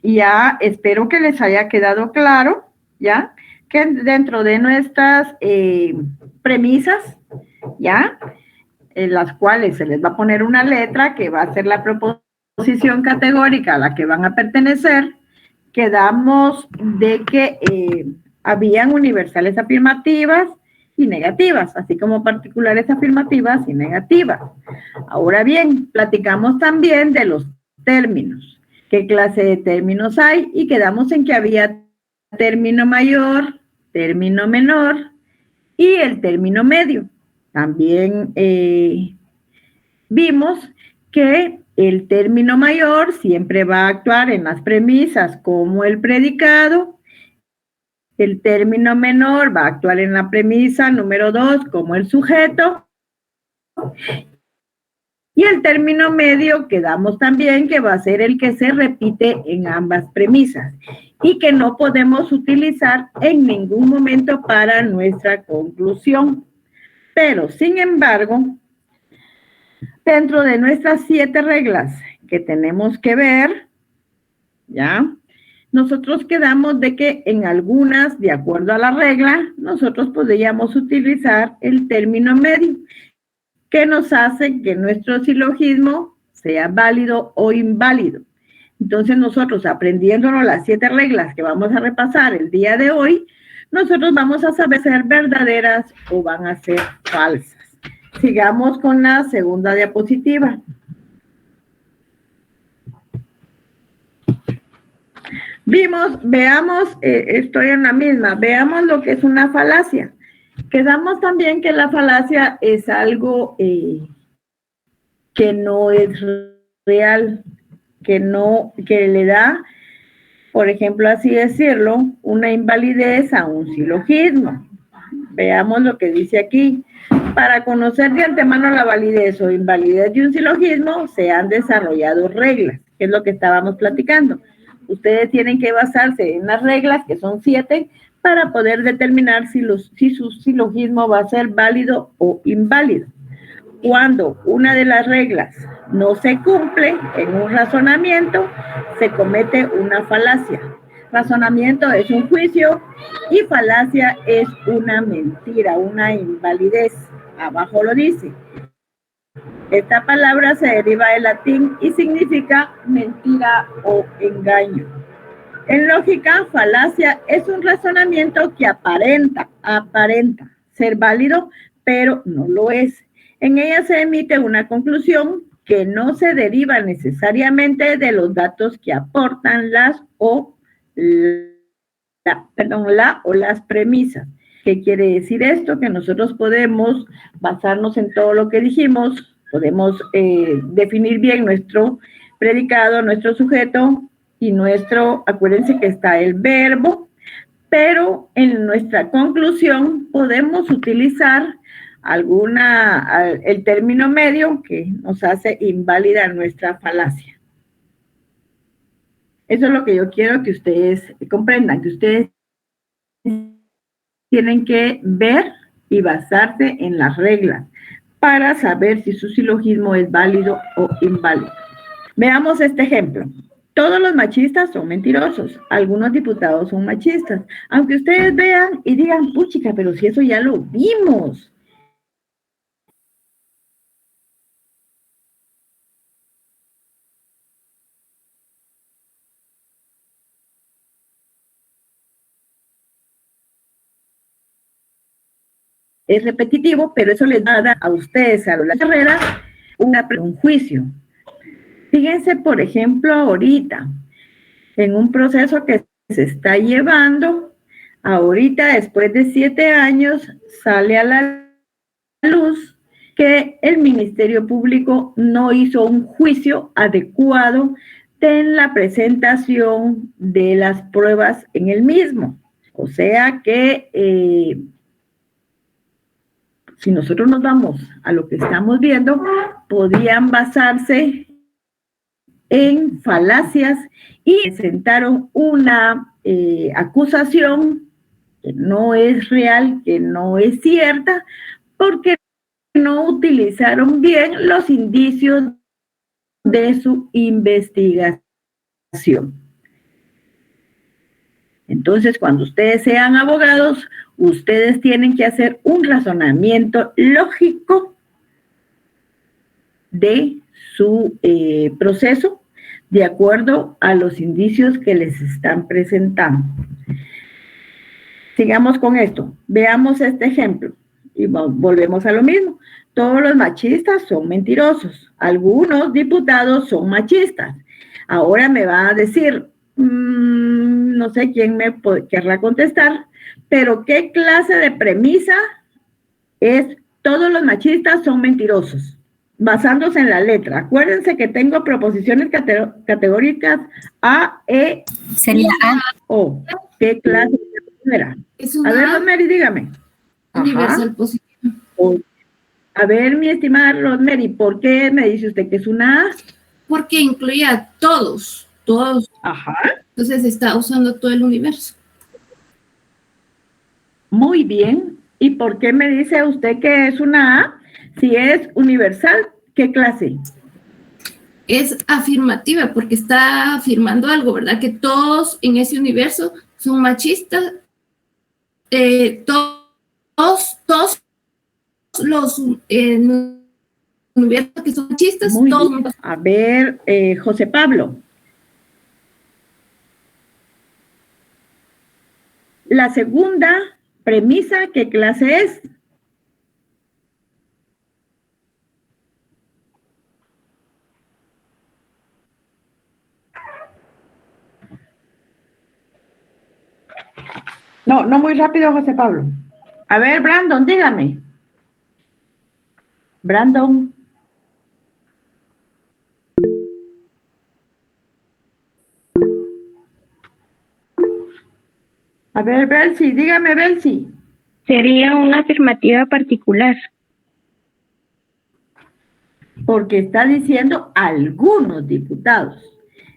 ya espero que les haya quedado claro, ya, que dentro de nuestras premisas, ya, en las cuales se les va a poner una letra que va a ser la proposición categórica a la que van a pertenecer, quedamos de que habían universales afirmativas y negativas, así como particulares afirmativas y negativas. Ahora bien, platicamos también de los términos. ¿Qué clase de términos hay? Y quedamos en que había término mayor, término menor y el término medio. También vimos que el término mayor siempre va a actuar en las premisas como el predicado. El término menor va a actuar en la premisa número 2 como el sujeto. Y el término medio quedamos también que va a ser el que se repite en ambas premisas y que no podemos utilizar en ningún momento para nuestra conclusión. Pero, sin embargo, dentro de nuestras 7 reglas que tenemos que ver, ¿ya? Nosotros quedamos de que en algunas, de acuerdo a la regla, nosotros podríamos utilizar el término medio, que nos hace que nuestro silogismo sea válido o inválido. Entonces nosotros, aprendiéndonos las 7 reglas que vamos a repasar el día de hoy, nosotros vamos a saber ser verdaderas o van a ser falsas. Sigamos con la segunda diapositiva. Veamos, estoy en la misma, veamos lo que es una falacia. Quedamos también que la falacia es algo que no es real, que le da, por ejemplo, así decirlo, una invalidez a un silogismo. Veamos lo que dice aquí. Para conocer de antemano la validez o invalidez de un silogismo, se han desarrollado reglas, que es lo que estábamos platicando. Ustedes tienen que basarse en las reglas, que son 7, para poder determinar si su silogismo va a ser válido o inválido. Cuando una de las reglas no se cumple en un razonamiento, se comete una falacia. Razonamiento es un juicio y falacia es una mentira, una invalidez. Abajo lo dice. Esta palabra se deriva del latín y significa mentira o engaño. En lógica, falacia es un razonamiento que aparenta ser válido, pero no lo es. En ella se emite una conclusión que no se deriva necesariamente de los datos que aportan las premisas. ¿Qué quiere decir esto? Que nosotros podemos basarnos en todo lo que dijimos, podemos definir bien nuestro predicado, nuestro sujeto y acuérdense que está el verbo, pero en nuestra conclusión podemos utilizar el término medio que nos hace inválida nuestra falacia. Eso es lo que yo quiero que ustedes comprendan, que ustedes tienen que ver y basarse en las reglas para saber si su silogismo es válido o inválido. Veamos este ejemplo. Todos los machistas son mentirosos. Algunos diputados son machistas. Aunque ustedes vean y digan, puchica, pero si eso ya lo vimos. Es repetitivo, pero eso les va a dar a ustedes a lo largo de la carrera un juicio. Fíjense, por ejemplo, ahorita, en un proceso que se está llevando, ahorita después de 7 años, sale a la luz que el Ministerio Público no hizo un juicio adecuado en la presentación de las pruebas en el mismo. O sea que si nosotros nos vamos a lo que estamos viendo, podían basarse en falacias y presentaron una acusación que no es real, que no es cierta, porque no utilizaron bien los indicios de su investigación. Entonces, cuando ustedes sean abogados, ustedes tienen que hacer un razonamiento lógico de su proceso de acuerdo a los indicios que les están presentando. Sigamos con esto. Veamos este ejemplo y volvemos a lo mismo. Todos los machistas son mentirosos. Algunos diputados son machistas. Ahora me va a decir, no sé quién me querrá contestar, pero ¿qué clase de premisa es todos los machistas son mentirosos? Basándose en la letra. Acuérdense que tengo proposiciones categóricas A, E, sería A. O. ¿Qué clase era? A ver, Rosemary, dígame. Universal positivo. A ver, mi estimada Rosemary, ¿por qué me dice usted que es una A? Porque incluye a todos. Ajá. Entonces está usando todo el universo. Muy bien. ¿Y por qué me dice usted que es una A? Si es universal, ¿qué clase? Es afirmativa porque está afirmando algo, ¿verdad? Que todos en ese universo son machistas. Todos los universos que son machistas. Muy todos. bien. A ver, José Pablo. La segunda premisa, ¿qué clase es? No muy rápido, José Pablo. A ver, Brandon, dígame. Brandon. A ver, Belsi, dígame, Belsi. Sería una afirmativa particular. Porque está diciendo algunos diputados.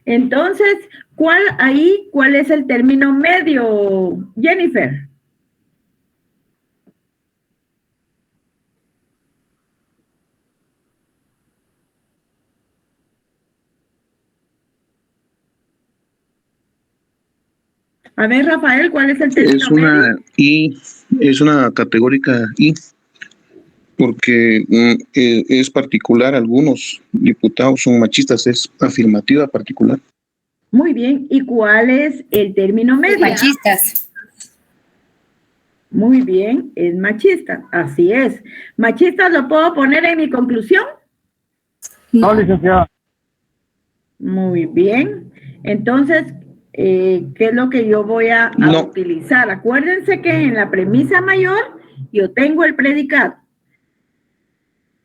Entonces, ¿cuál es el término medio, Jennifer? A ver, Rafael, ¿cuál es el término medio? Es una categórica I, porque es particular, algunos diputados son machistas, es afirmativa particular. Muy bien, ¿y cuál es el término medio? Machistas. Muy bien, es machista, así es. ¿Machistas lo puedo poner en mi conclusión? No, licenciada. Muy bien, entonces, ¿qué es lo que yo voy a utilizar? Acuérdense que en la premisa mayor yo tengo el predicado.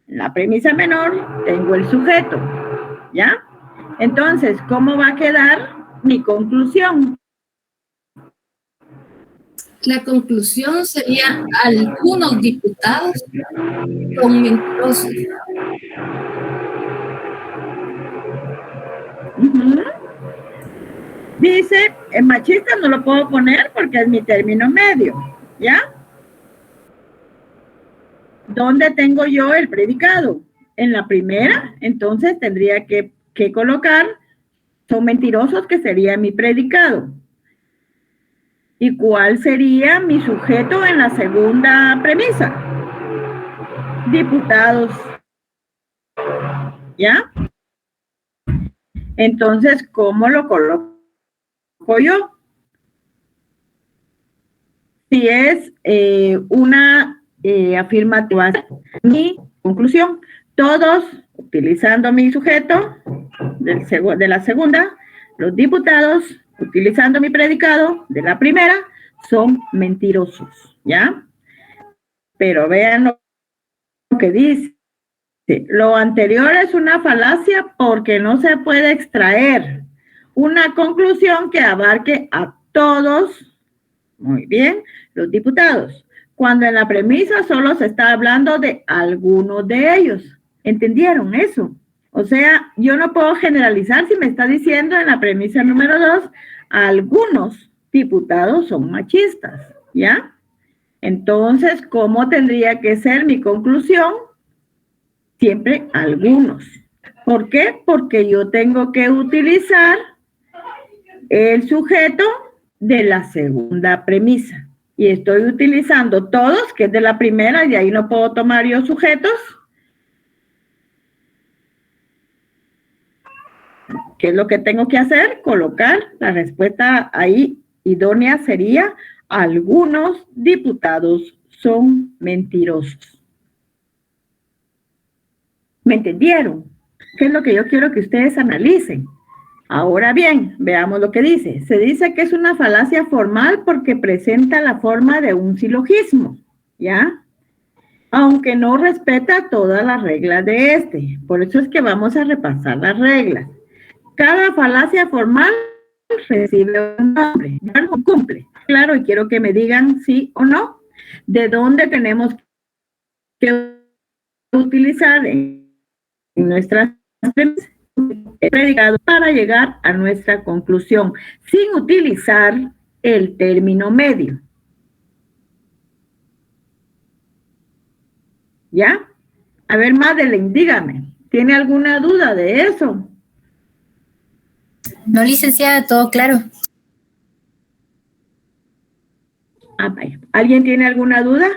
En la premisa menor tengo el sujeto, ¿ya? Entonces, ¿cómo va a quedar mi conclusión? La conclusión sería: algunos diputados son mentirosos. Dice, en machista no lo puedo poner porque es mi término medio, ¿ya? ¿Dónde tengo yo el predicado? En la primera, entonces tendría que colocar son mentirosos, que sería mi predicado. ¿Y cuál sería mi sujeto en la segunda premisa? Diputados. ¿Ya? Entonces, ¿cómo lo coloco yo? Si es una afirmativa, mi conclusión, todos, utilizando mi sujeto de la segunda, los diputados, utilizando mi predicado de la primera, son mentirosos, ¿ya? Pero vean lo que dice. Lo anterior es una falacia porque no se puede extraer una conclusión que abarque a todos, muy bien, los diputados, cuando en la premisa solo se está hablando de algunos de ellos. ¿Entendieron eso? O sea, yo no puedo generalizar si me está diciendo en la premisa número 2, algunos diputados son machistas, ¿ya? Entonces, ¿cómo tendría que ser mi conclusión? Siempre algunos. ¿Por qué? Porque yo tengo que utilizar el sujeto de la segunda premisa. Y estoy utilizando todos, que es de la primera, y ahí no puedo tomar yo sujetos. ¿Qué es lo que tengo que hacer? Colocar la respuesta ahí idónea sería: algunos diputados son mentirosos. ¿Me entendieron? ¿Qué es lo que yo quiero que ustedes analicen? Ahora bien, veamos lo que dice. Se dice que es una falacia formal porque presenta la forma de un silogismo, ¿ya? Aunque no respeta todas las reglas de este. Por eso es que vamos a repasar las reglas. Cada falacia formal recibe un nombre, ya no cumple. Claro, y quiero que me digan sí o no. ¿De dónde tenemos que utilizar en nuestras predicado para llegar a nuestra conclusión sin utilizar el término medio? ¿Ya? A ver, Madeleine, dígame, ¿tiene alguna duda de eso? No, licenciada, todo claro. Vaya. ¿Alguien tiene alguna duda?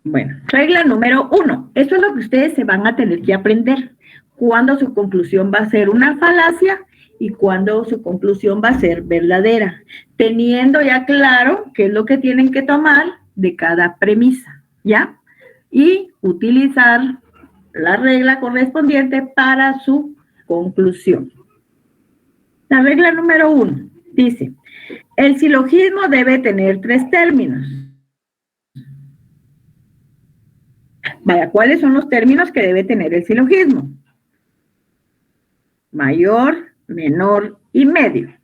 Bueno, regla número 1. Eso es lo que ustedes se van a tener que aprender. Cuándo su conclusión va a ser una falacia y cuándo su conclusión va a ser verdadera. Teniendo ya claro qué es lo que tienen que tomar de cada premisa, ¿ya? Y utilizar la regla correspondiente para su conclusión. La regla número 1 dice: el silogismo debe tener 3 términos. Vaya, ¿cuáles son los términos que debe tener el silogismo? Mayor, menor y medio.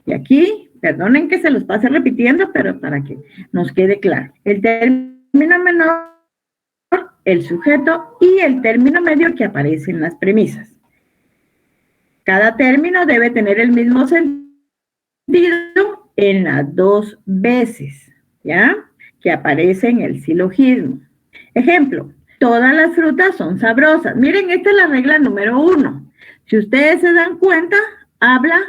Y aquí, perdonen que se los pase repitiendo, pero para que nos quede claro. El término menor, el sujeto y el término medio que aparece en las premisas. Cada término debe tener el mismo sentido en las 2 veces, ¿ya? Que aparece en el silogismo. Ejemplo: todas las frutas son sabrosas. Miren, esta es la regla número 1. Si ustedes se dan cuenta, habla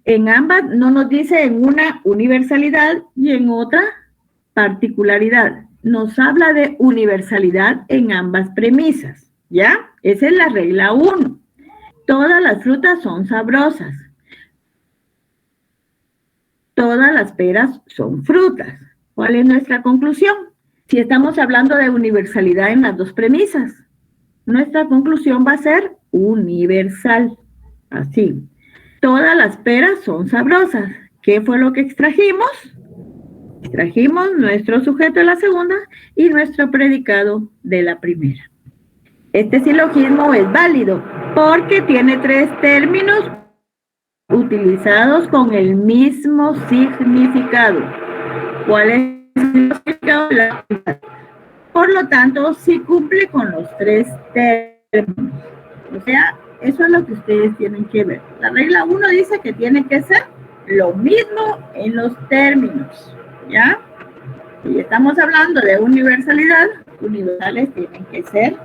en ambas, no nos dice en una universalidad y en otra particularidad. Nos habla de universalidad en ambas premisas, ¿ya? Esa es la regla 1. Todas las frutas son sabrosas. Todas las peras son frutas. ¿Cuál es nuestra conclusión? Si estamos hablando de universalidad en las 2 premisas, nuestra conclusión va a ser universal. Así. Todas las peras son sabrosas. ¿Qué fue lo que extrajimos? Extrajimos nuestro sujeto de la segunda y nuestro predicado de la primera. Este silogismo es válido porque tiene 3 términos utilizados con el mismo significado. ¿Cuál es el significado? Por lo tanto, sí cumple con los 3 términos. O sea, eso es lo que ustedes tienen que ver. La regla 1 dice que tiene que ser lo mismo en los términos, ¿ya? Y estamos hablando de universalidad. Universales tienen que ser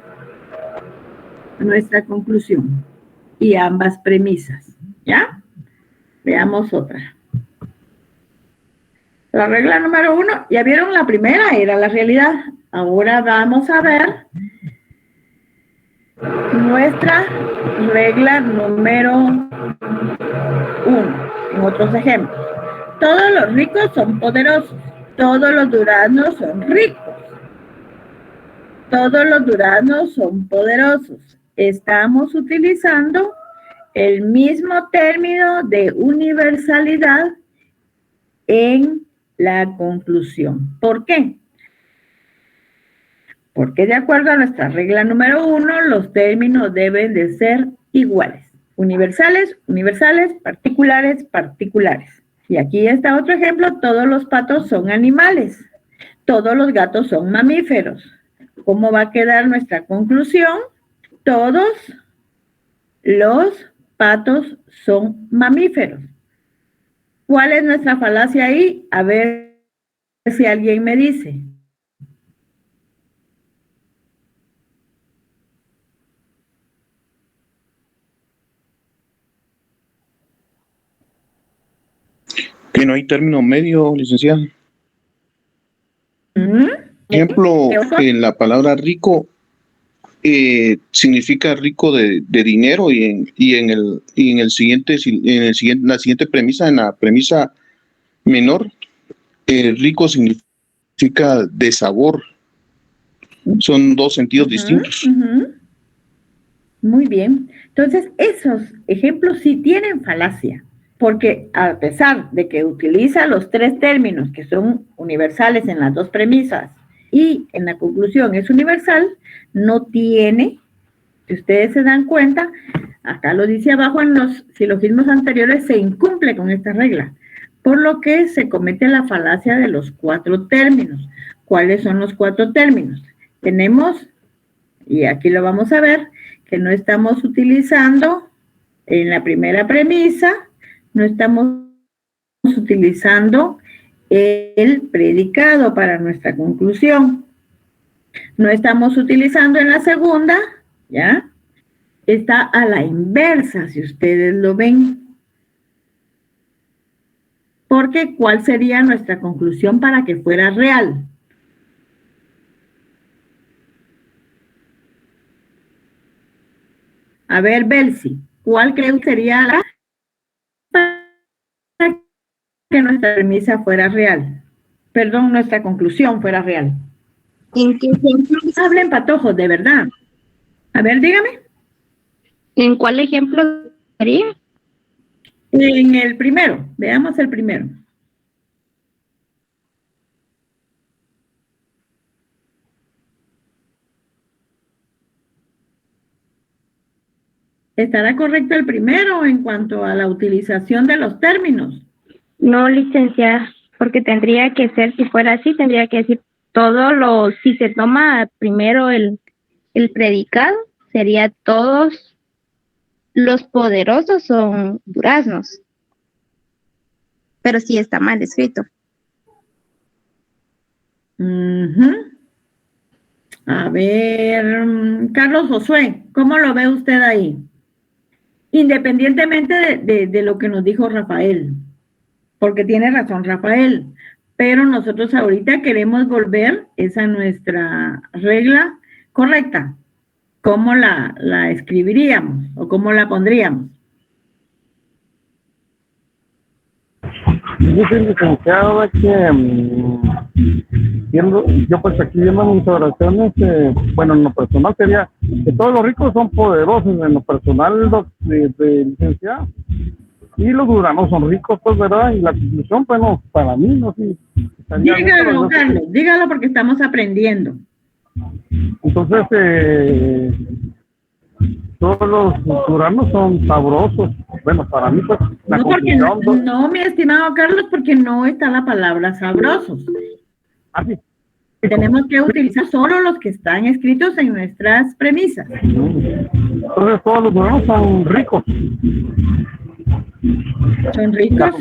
nuestra conclusión y ambas premisas, ¿ya? Veamos otra. La regla número 1, ya vieron, la primera era la realidad. Ahora vamos a ver nuestra regla número 1, en otros ejemplos. Todos los ricos son poderosos. Todos los duraznos son ricos. Todos los duraznos son poderosos. Estamos utilizando el mismo término de universalidad en la conclusión. ¿Por qué? Porque de acuerdo a nuestra regla número 1, los términos deben de ser iguales. Universales, universales, particulares, particulares. Y aquí está otro ejemplo: todos los patos son animales. Todos los gatos son mamíferos. ¿Cómo va a quedar nuestra conclusión? Todos los patos son mamíferos. ¿Cuál es nuestra falacia ahí? A ver si alguien me dice. Que no hay término medio, licenciada. Ejemplo, en la palabra rico significa rico de dinero y en la siguiente premisa, en la premisa menor, rico significa de sabor. Son dos sentidos distintos. Muy bien. Entonces, esos ejemplos sí tienen falacia, porque a pesar de que utiliza los tres términos que son universales en las dos premisas y en la conclusión es universal, no tiene, si ustedes se dan cuenta, acá lo dice abajo en los silogismos anteriores, se incumple con esta regla, por lo que se comete la falacia de los cuatro términos. ¿Cuáles son los cuatro términos? Tenemos, y aquí lo vamos a ver, que no estamos utilizando en la primera premisa, no estamos utilizando el predicado para nuestra conclusión. No estamos utilizando en la segunda, ¿ya? Está a la inversa, si ustedes lo ven. Porque, ¿cuál sería nuestra conclusión para que fuera real? A ver, Belsi, ¿cuál creo que sería la para que nuestra premisa fuera real? Perdón, nuestra conclusión fuera real. ¿En qué ejemplo? Hablen patojos, de verdad. A ver, dígame. ¿En cuál ejemplo sería? En el primero, veamos el primero. ¿Estará correcto el primero en cuanto a la utilización de los términos? No, licenciada, porque tendría que ser, si fuera así, tendría que decir si se toma primero el predicado, sería todos los poderosos son duraznos. Pero sí está mal escrito. A ver, Carlos Josué, ¿cómo lo ve usted ahí? Independientemente de lo que nos dijo Rafael, porque tiene razón Rafael, pero nosotros ahorita queremos volver esa nuestra regla correcta. ¿Cómo la escribiríamos o cómo la pondríamos? Dice el licenciado que yo pues aquí viendo mis oraciones, bueno, en lo personal sería que todos los ricos son poderosos, en lo personal de licenciado, y los duranos son ricos, pues, ¿verdad? Y la conclusión, bueno, para mí, no sé. Dígalo, Carlos, dígalo porque estamos aprendiendo. Entonces, todos los duranos son sabrosos. Bueno, para mí, pues, la conclusión... No, mi estimado Carlos, porque no está la palabra sabrosos. Sí. Tenemos que utilizar solo los que están escritos en nuestras premisas. Entonces, todos los duranos son ricos. ¿Son ricos?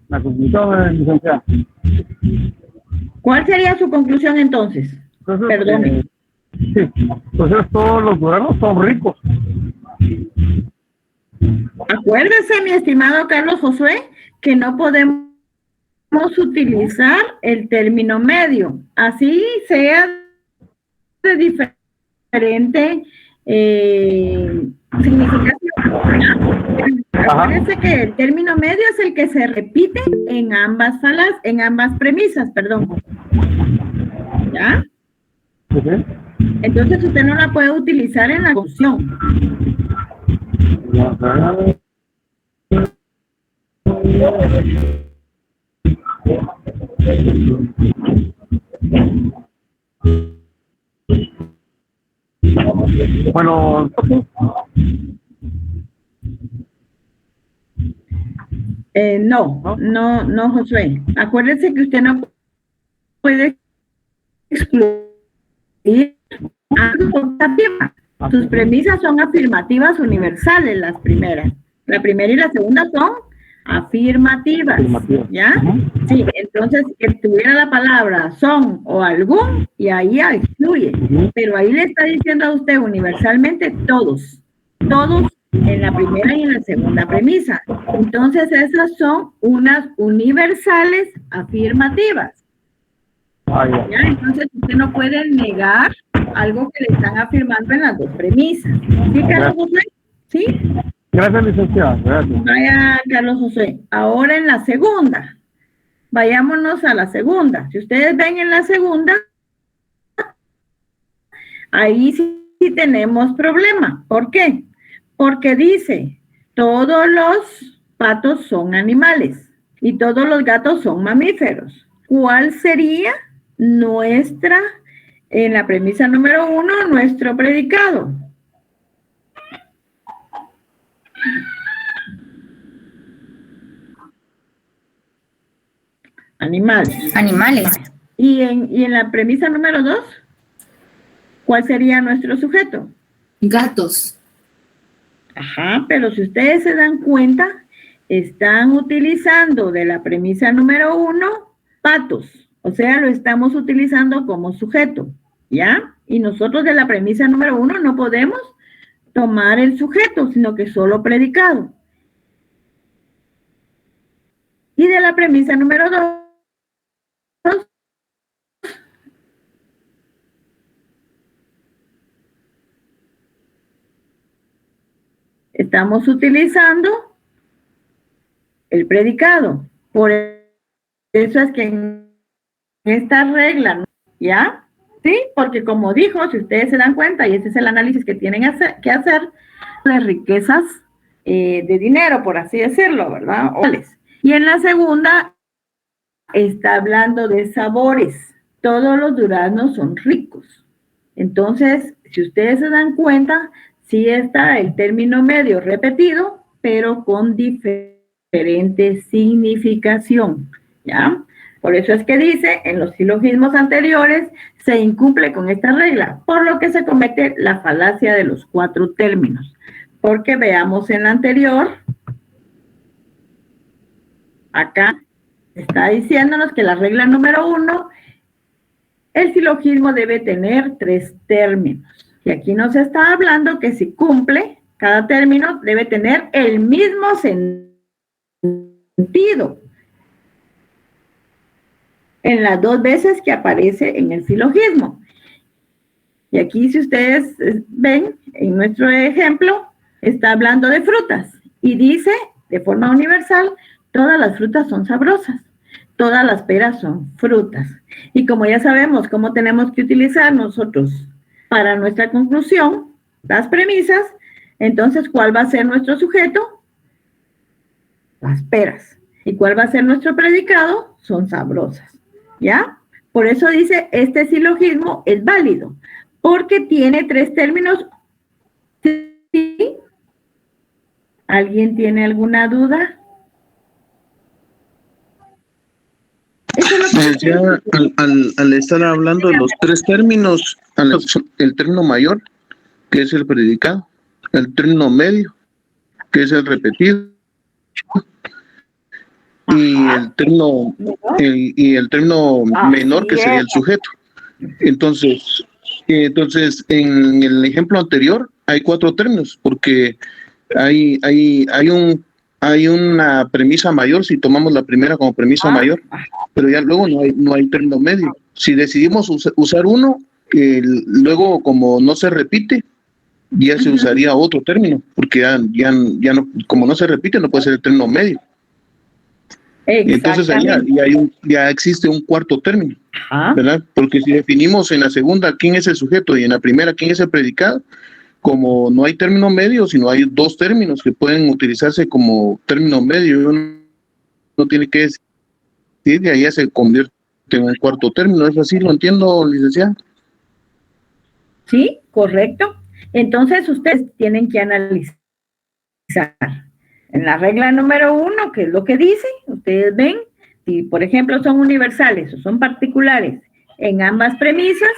La conclusión, licenciada. ¿Cuál sería su conclusión entonces? Perdón. Sí, entonces todos los duranos son ricos. Acuérdese, mi estimado Carlos Josué, que no podemos utilizar el término medio, así sea de diferente significación. Acuérdense que el término medio es el que se repite en ambas premisas, perdón. ¿Ya? ¿Sí? Entonces usted no la puede utilizar en la conclusión. Bueno, no, Josué. Acuérdese que usted no puede excluir afirmativa. Sus premisas son afirmativas universales, las primeras. La primera y la segunda son afirmativas. ¿Ya? Sí, entonces que tuviera la palabra son o algún y ahí excluye. Pero ahí le está diciendo a usted universalmente todos en la primera y en la segunda premisa. Entonces, esas son unas universales afirmativas. ¿Ya? Entonces, usted no puede negar algo que le están afirmando en las dos premisas. ¿Sí, Carlos José? ¿Sí? Gracias, licenciada. Gracias. Vaya, Carlos José. Ahora en la segunda. Vayámonos a la segunda. Si ustedes ven en la segunda, ahí sí tenemos problema. ¿Por qué? Porque dice, todos los patos son animales y todos los gatos son mamíferos. ¿Cuál sería nuestra, en la premisa número 1, nuestro predicado? Animales. Animales. ¿Y en la premisa número 2? ¿Cuál sería nuestro sujeto? Gatos. Ajá, pero si ustedes se dan cuenta, están utilizando de la premisa número 1 patos, o sea, lo estamos utilizando como sujeto, ¿ya? Y nosotros de la premisa número 1 no podemos tomar el sujeto, sino que solo predicado. Y de la premisa número 2, estamos utilizando el predicado. Por eso es que en esta regla, ¿ya? Sí, porque como dijo, si ustedes se dan cuenta, y ese es el análisis que tienen que hacer, las riquezas de dinero, por así decirlo, ¿verdad? Y en la segunda, está hablando de sabores. Todos los duraznos son ricos. Entonces, si ustedes se dan cuenta, sí está el término medio repetido, pero con diferente significación, ¿ya? Por eso es que dice, en los silogismos anteriores, se incumple con esta regla, por lo que se comete la falacia de los 4 términos. Porque veamos en la anterior, acá está diciéndonos que la regla número 1, el silogismo debe tener 3 términos. Y aquí nos está hablando que si cumple, cada término debe tener el mismo sentido en las 2 veces que aparece en el silogismo. Y aquí, si ustedes ven, en nuestro ejemplo, está hablando de frutas y dice, de forma universal, todas las frutas son sabrosas, todas las peras son frutas. Y como ya sabemos cómo tenemos que utilizar nosotros para nuestra conclusión, las premisas, entonces, ¿cuál va a ser nuestro sujeto? Las peras. ¿Y cuál va a ser nuestro predicado? Son sabrosas. ¿Ya? Por eso dice, este silogismo es válido, porque tiene 3 términos. ¿Sí? ¿Alguien tiene alguna duda? Eso es lo que Ya al estar hablando de los 3 términos, el término mayor, que es el predicado, el término medio, que es el repetido, y el término menor, que sería el sujeto. Entonces, en el ejemplo anterior hay 4 términos, porque hay una premisa mayor si tomamos la primera como premisa mayor, pero ya luego no hay término medio. Si decidimos usar uno, luego como no se repite, ya se usaría otro término, porque ya no, como no se repite, no puede ser el término medio. Entonces ya existe un 4 término, ¿verdad? Porque si definimos en la segunda quién es el sujeto y en la primera quién es el predicado, como no hay término medio, sino hay 2 términos que pueden utilizarse como término medio, uno tiene que decir, y ahí ya se convierte en un 4 término. ¿Es así? ¿Lo entiendo, licenciada? Sí, correcto. Entonces, ustedes tienen que analizar. En la regla número 1, que es lo que dice, ustedes ven, si por ejemplo son universales o son particulares, en ambas premisas,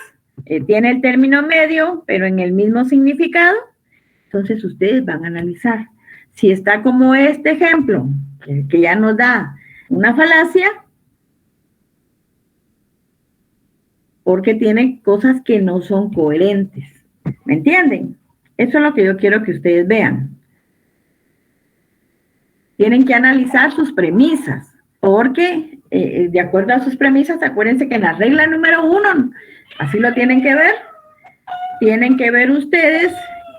tiene el término medio, pero en el mismo significado, entonces ustedes van a analizar. Si está como este ejemplo, que ya nos da una falacia, porque tiene cosas que no son coherentes. ¿Me entienden? Eso es lo que yo quiero que ustedes vean. tienen que analizar sus premisas, porque de acuerdo a sus premisas, acuérdense que en la regla número 1, así lo tienen que ver ustedes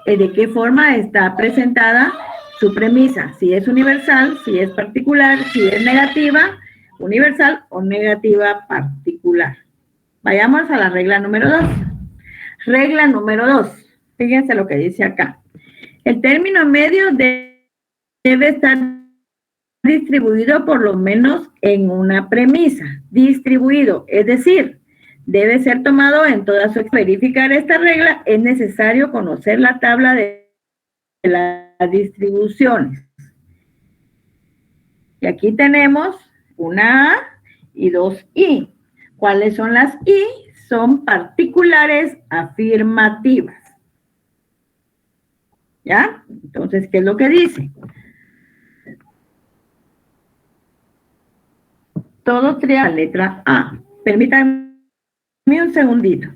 de qué forma está presentada su premisa, si es universal, si es particular, si es negativa, universal o negativa particular. Vayamos a la regla número 2. Regla número 2. Fíjense lo que dice acá. El término medio debe estar distribuido por lo menos en una premisa. Distribuido, es decir, debe ser tomado en toda su... Verificar esta regla es necesario conocer la tabla de las distribuciones. Y aquí tenemos una A y dos I. ¿Cuáles son las I? Son particulares afirmativas. ¿Ya? Entonces, ¿qué es lo que dice? Todo triángulo, letra A. Permítanme un segundito.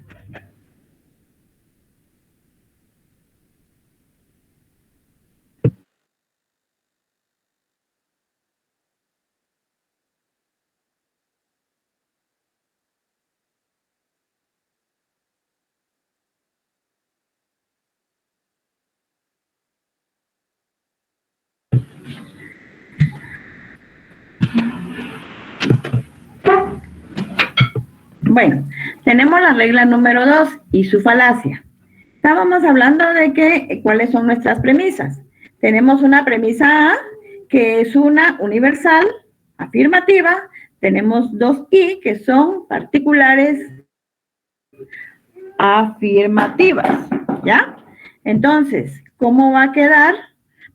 Bueno, tenemos la regla número 2 y su falacia. Estábamos hablando de que, cuáles son nuestras premisas. Tenemos una premisa A, que es una universal, afirmativa. Tenemos dos I, que son particulares, afirmativas, ¿ya? Entonces, ¿cómo va a quedar?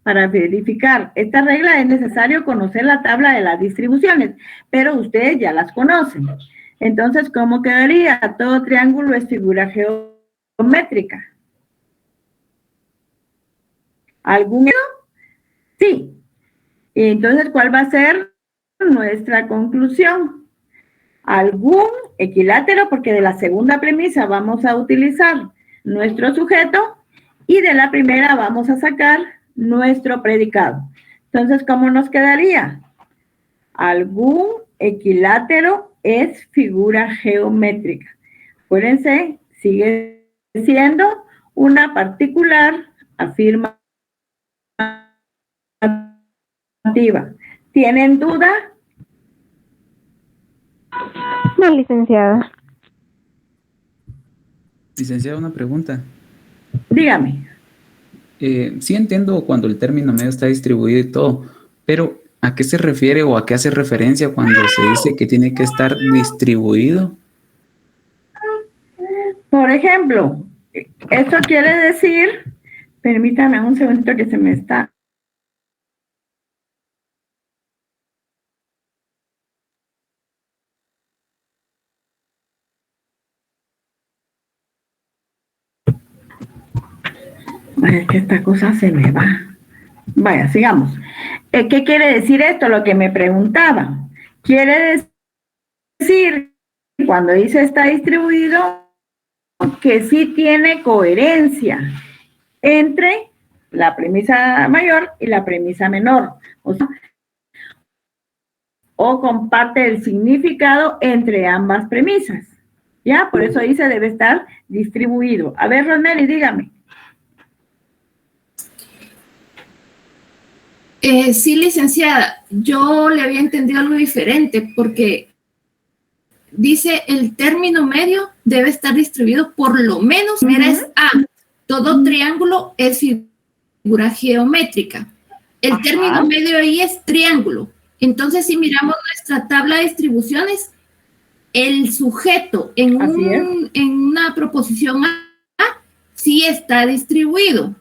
Para verificar esta regla es necesario conocer la tabla de las distribuciones, pero ustedes ya las conocen. Entonces, ¿cómo quedaría? Todo triángulo es figura geométrica. ¿Algún? Sí. Y entonces, ¿cuál va a ser nuestra conclusión? Algún equilátero, porque de la segunda premisa vamos a utilizar nuestro sujeto y de la primera vamos a sacar nuestro predicado. Entonces, ¿cómo nos quedaría? Algún equilátero es figura geométrica. Acuérdense, sigue siendo una particular afirmativa. ¿Tienen duda? No, licenciada. Licenciada, una pregunta. Dígame. Sí entiendo cuando el término medio está distribuido y todo, pero ¿a qué se refiere o a qué hace referencia cuando se dice que tiene que estar distribuido? Por ejemplo, esto quiere decir, permítame un segundito que se me está... Ay, es que esta cosa se me va. Vaya, sigamos. ¿Qué quiere decir esto? Lo que me preguntaba. Quiere decir, cuando dice está distribuido, que sí tiene coherencia entre la premisa mayor y la premisa menor. O comparte el significado entre ambas premisas. ¿Ya? Por eso dice debe estar distribuido. A ver, Rosemary, dígame. Sí, licenciada, yo le había entendido algo diferente porque dice el término medio debe estar distribuido por lo menos, primera es A, todo triángulo es figura geométrica. El término medio ahí es triángulo. Entonces, si miramos nuestra tabla de distribuciones, el sujeto en una proposición A sí está distribuido.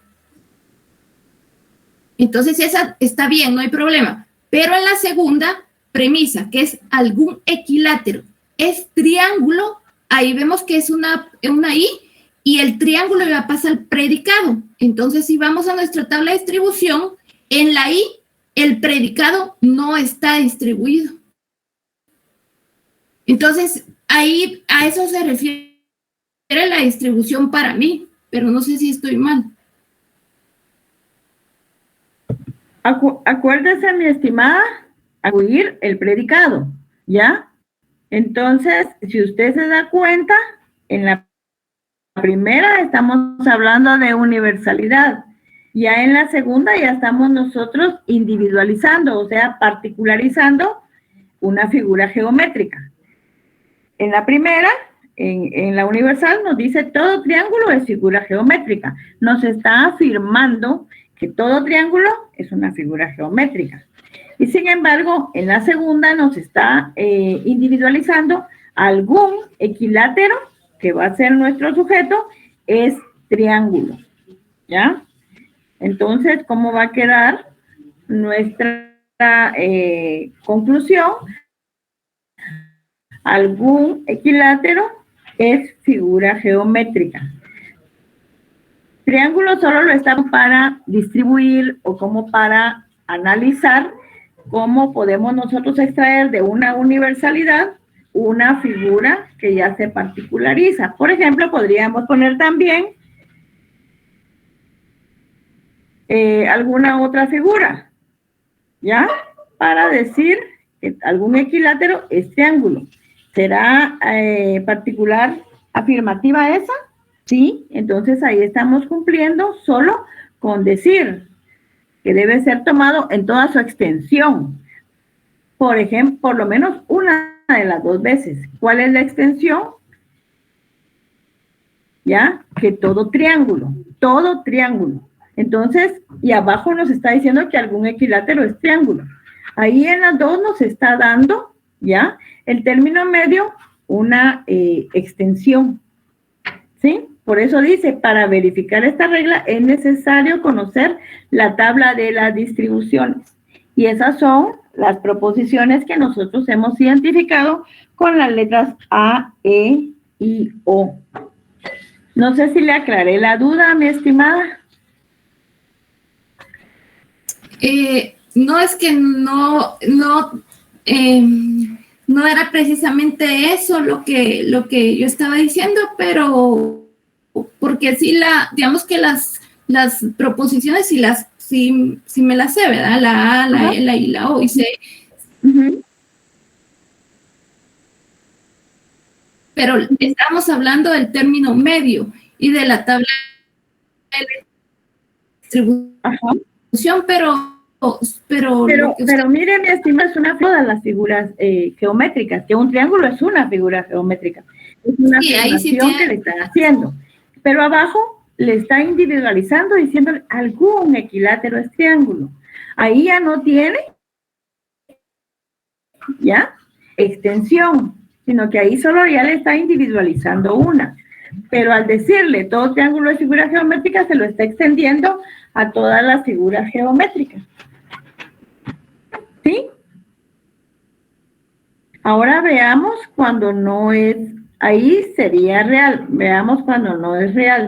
Entonces, esa está bien, no hay problema. Pero en la segunda premisa, que es algún equilátero, es triángulo, ahí vemos que es una I, y el triángulo ya pasa al predicado. Entonces, si vamos a nuestra tabla de distribución, en la I, el predicado no está distribuido. Entonces, ahí a eso se refiere la distribución para mí, pero no sé si estoy mal. Acuérdese, mi estimada, acudir el predicado, ¿ya? Entonces, si usted se da cuenta, en la primera estamos hablando de universalidad. Ya en la segunda ya estamos nosotros individualizando, o sea, particularizando una figura geométrica. En la primera, en la universal, nos dice todo triángulo es figura geométrica. Nos está afirmando que todo triángulo es una figura geométrica. Y sin embargo, en la segunda nos está individualizando algún equilátero, que va a ser nuestro sujeto, es triángulo, ¿ya? Entonces, ¿cómo va a quedar nuestra conclusión? Algún equilátero es figura geométrica. Triángulo solo lo estamos para distribuir o como para analizar cómo podemos nosotros extraer de una universalidad una figura que ya se particulariza. Por ejemplo, podríamos poner también alguna otra figura, ¿ya? Para decir que algún equilátero es triángulo. ¿Será particular afirmativa esa? Sí, entonces ahí estamos cumpliendo solo con decir que debe ser tomado en toda su extensión. Por ejemplo, por lo menos una de las dos veces. ¿Cuál es la extensión? ¿Ya? Que todo triángulo. Entonces, y abajo nos está diciendo que algún equilátero es triángulo. Ahí en las dos nos está dando, ¿ya? El término medio, una extensión. ¿Sí? Por eso dice, para verificar esta regla es necesario conocer la tabla de las distribuciones. Y esas son las proposiciones que nosotros hemos identificado con las letras A, E y O. No sé si le aclaré la duda, mi estimada. No, es que no era precisamente eso lo que yo estaba diciendo, pero porque sí digamos que las proposiciones sí me las sé, ¿verdad? La A, la E, la I, la O, y sé. Pero estamos hablando del término medio y de la tabla de distribución, pero mire, mi estimada, es una de todas las figuras geométricas, que un triángulo es una figura geométrica. Es una afirmación que le están haciendo. Pero abajo le está individualizando, diciendo algún equilátero es triángulo. Ahí ya no tiene, ¿ya? Extensión, sino que ahí solo ya le está individualizando una. Pero al decirle todo triángulo es figura geométrica, se lo está extendiendo a todas las figuras geométricas. ¿Sí? Ahora veamos cuando no es, ahí sería real. Veamos cuando no es real.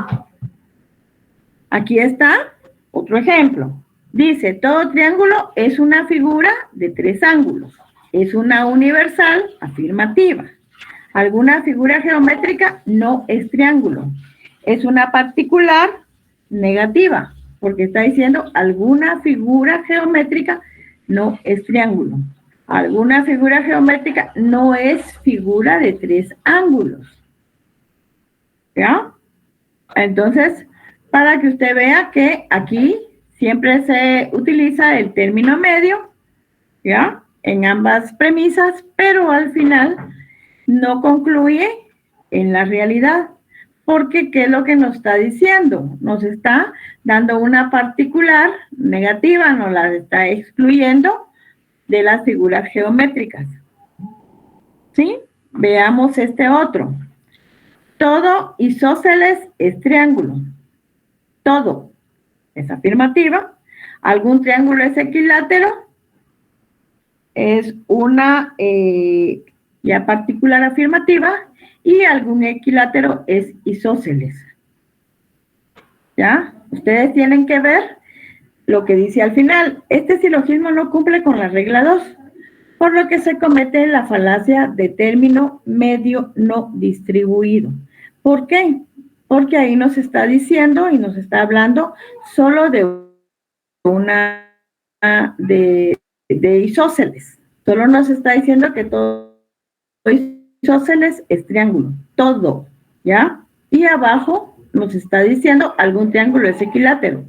Aquí está otro ejemplo. Dice, todo triángulo es una figura de 3 ángulos. Es una universal afirmativa. Alguna figura geométrica no es triángulo. Es una particular negativa, porque está diciendo alguna figura geométrica no es triángulo. Alguna figura geométrica no es figura de 3 ángulos. ¿Ya? Entonces, para que usted vea que aquí siempre se utiliza el término medio, ¿ya? En ambas premisas, pero al final no concluye en la realidad. Porque, ¿qué es lo que nos está diciendo? Nos está dando una particular negativa, nos la está excluyendo de las figuras geométricas. ¿Sí? Veamos este otro. Todo isósceles es triángulo. Todo es afirmativa. Algún triángulo es equilátero. Es una ya particular afirmativa. Y algún equilátero es isósceles. ¿Ya? Ustedes tienen que ver lo que dice al final. Este silogismo no cumple con la regla 2, por lo que se comete la falacia de término medio no distribuido. ¿Por qué? Porque ahí nos está diciendo y nos está hablando solo de una de isósceles. Solo nos está diciendo que todo isósceles es triángulo, todo, ¿ya? Y abajo nos está diciendo algún triángulo es equilátero.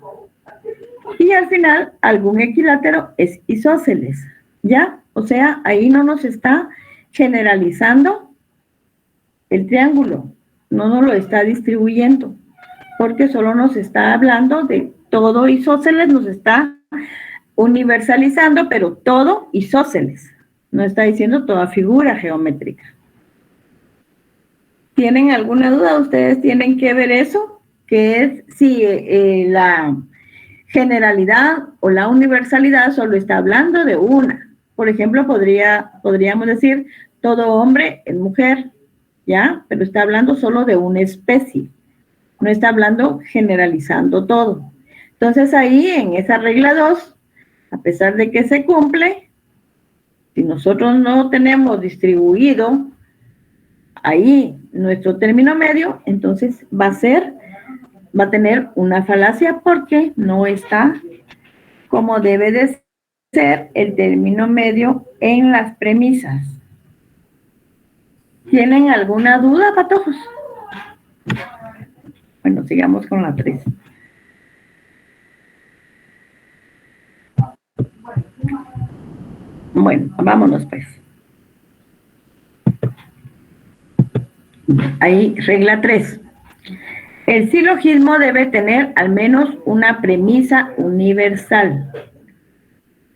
Y al final, algún equilátero es isósceles, ¿ya? O sea, ahí no nos está generalizando el triángulo, no nos lo está distribuyendo, porque solo nos está hablando de todo isósceles, nos está universalizando, pero todo isósceles. No está diciendo toda figura geométrica. ¿Tienen alguna duda? Ustedes tienen que ver eso, que es si la generalidad o la universalidad solo está hablando de una. Por ejemplo, podríamos decir todo hombre es mujer, ¿ya? Pero está hablando solo de una especie. No está hablando generalizando todo. Entonces ahí en esa regla 2, a pesar de que se cumple, si nosotros no tenemos distribuido ahí nuestro término medio, entonces va a tener una falacia porque no está como debe de ser el término medio en las premisas. ¿Tienen alguna duda, patojos? Bueno, sigamos con la 3. Bueno, vámonos pues. Ahí, regla 3. El silogismo debe tener al menos una premisa universal.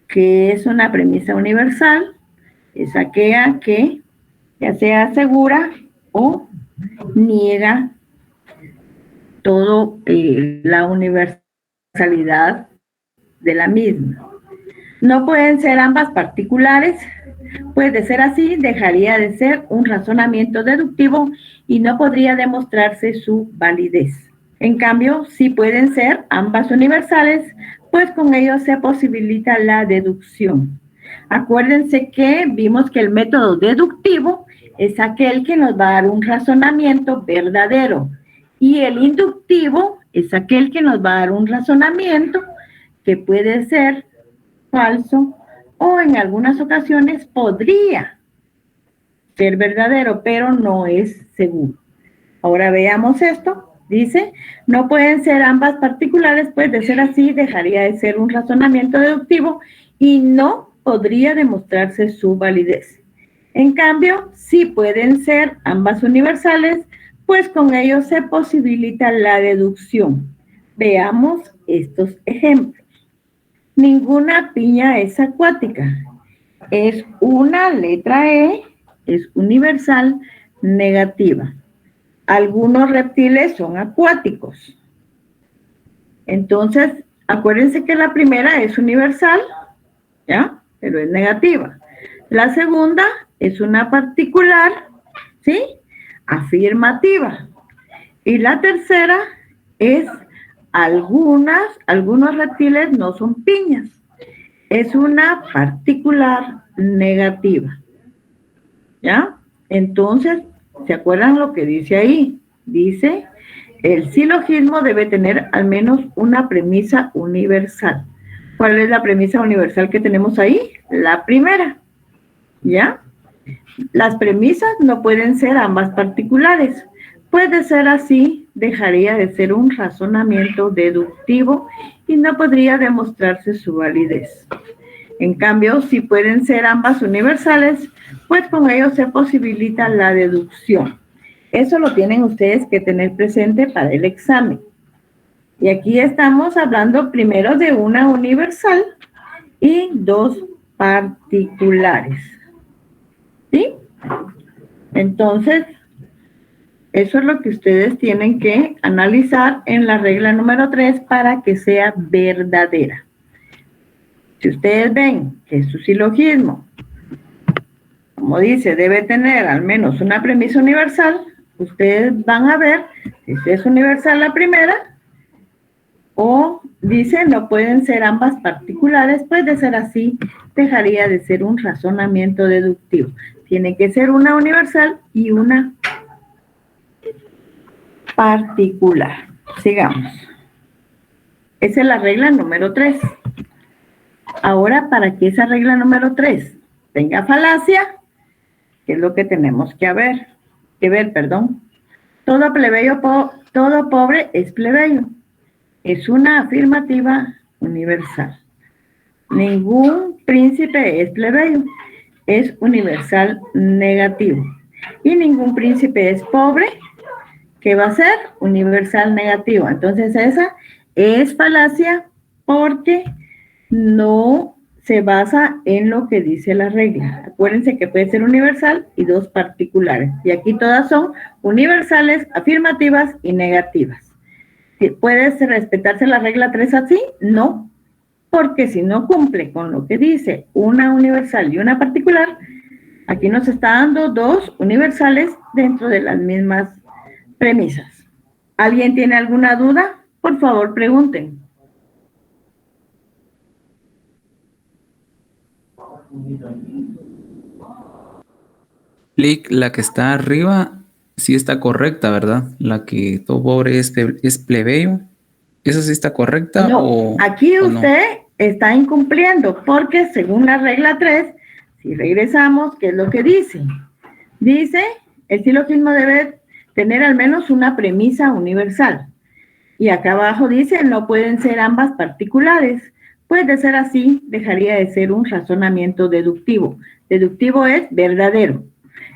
¿Qué es una premisa universal? Es aquella que ya sea asegura o niega todo la universalidad de la misma. No pueden ser ambas particulares, pues de ser así dejaría de ser un razonamiento deductivo y no podría demostrarse su validez. En cambio, sí pueden ser ambas universales, pues con ello se posibilita la deducción. Acuérdense que vimos que el método deductivo es aquel que nos va a dar un razonamiento verdadero y el inductivo es aquel que nos va a dar un razonamiento que puede ser falso o en algunas ocasiones podría ser verdadero, pero no es seguro. Ahora veamos esto. Dice, no pueden ser ambas particulares, pues de ser así dejaría de ser un razonamiento deductivo y no podría demostrarse su validez. En cambio, sí pueden ser ambas universales, pues con ello se posibilita la deducción. Veamos estos ejemplos. Ninguna piña es acuática. Es una letra E, es universal, negativa. Algunos reptiles son acuáticos. Entonces, acuérdense que la primera es universal, ¿ya? Pero es negativa. La segunda es una particular, ¿sí? Afirmativa. Y la tercera es algunos reptiles no son piñas. Es una particular negativa. ¿Ya? Entonces, ¿se acuerdan lo que dice ahí? Dice, el silogismo debe tener al menos una premisa universal. ¿Cuál es la premisa universal que tenemos ahí? La primera. ¿Ya? Las premisas no pueden ser ambas particulares. Puede ser así, dejaría de ser un razonamiento deductivo y no podría demostrarse su validez. En cambio, si pueden ser ambas universales, pues con ello se posibilita la deducción. Eso lo tienen ustedes que tener presente para el examen. Y aquí estamos hablando primero de una universal y dos particulares. ¿Sí? Entonces, eso es lo que ustedes tienen que analizar en la regla número 3 para que sea verdadera. Si ustedes ven que su silogismo, como dice, debe tener al menos una premisa universal, ustedes van a ver si es universal la primera o dice no pueden ser ambas particulares, pues de ser así dejaría de ser un razonamiento deductivo. Tiene que ser una universal y una particular. Sigamos. Esa es la regla número 3. Ahora, para que esa regla número 3 tenga falacia, ¿qué es lo que tenemos que ver? Todo plebeyo, todo pobre es plebeyo. Es una afirmativa universal. Ningún príncipe es plebeyo. Es universal negativo. Y ningún príncipe es pobre. ¿Qué va a ser? Universal negativo. Entonces esa es falacia porque no se basa en lo que dice la regla. Acuérdense que puede ser universal y dos particulares. Y aquí todas son universales, afirmativas y negativas. ¿Puede respetarse la regla 3 así? No, porque si no cumple con lo que dice una universal y una particular, aquí nos está dando dos universales dentro de las mismas premisas. ¿Alguien tiene alguna duda? Por favor, pregunten. Lick, la que está arriba sí está correcta, ¿verdad? La que todo pobre es plebeyo. ¿Esa sí está correcta? No, aquí usted está incumpliendo, porque según la regla 3, si regresamos, ¿qué es lo que dice? Dice, el silogismo debe tener al menos una premisa universal. Y acá abajo dice, no pueden ser ambas particulares. Pues de ser así, dejaría de ser un razonamiento deductivo. Deductivo es verdadero.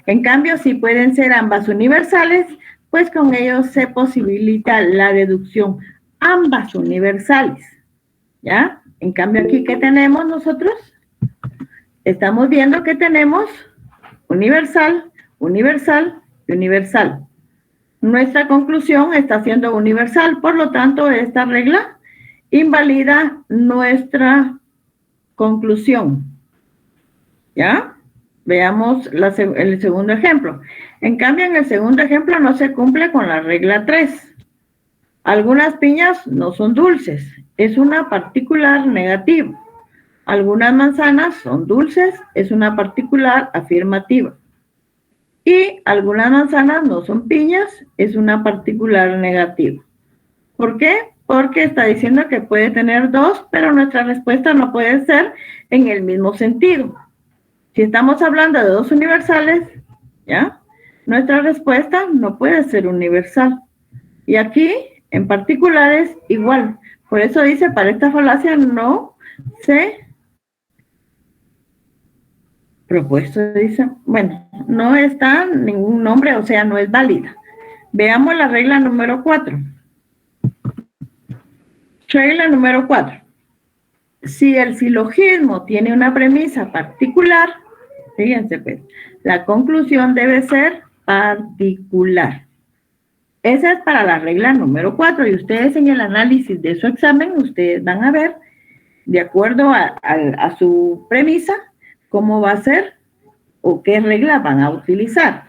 En cambio, si pueden ser ambas universales, pues con ello se posibilita la deducción. Ambas universales, ¿ya? En cambio, aquí, ¿qué tenemos nosotros? Estamos viendo que tenemos universal, universal y universal. Nuestra conclusión está siendo universal, por lo tanto, esta regla invalida nuestra conclusión, ¿ya? Veamos el segundo ejemplo. En cambio, en el segundo ejemplo no se cumple con la regla 3. Algunas piñas no son dulces, es una particular negativa. Algunas manzanas son dulces, es una particular afirmativa. Y algunas manzanas no son piñas, es una particular negativa. ¿Por qué? Porque está diciendo que puede tener dos, pero nuestra respuesta no puede ser en el mismo sentido. Si estamos hablando de dos universales, ¿ya? Nuestra respuesta no puede ser universal. Y aquí, en particulares, igual. Por eso dice, para esta falacia no se propuesto, dice, bueno, no está ningún nombre, o sea, no es válida. Veamos la regla número 4. Regla número 4. Si el silogismo tiene una premisa particular, fíjense pues, la conclusión debe ser particular. Esa es para la regla número 4 y ustedes en el análisis de su examen, ustedes van a ver, de acuerdo a su premisa, cómo va a ser o qué regla van a utilizar.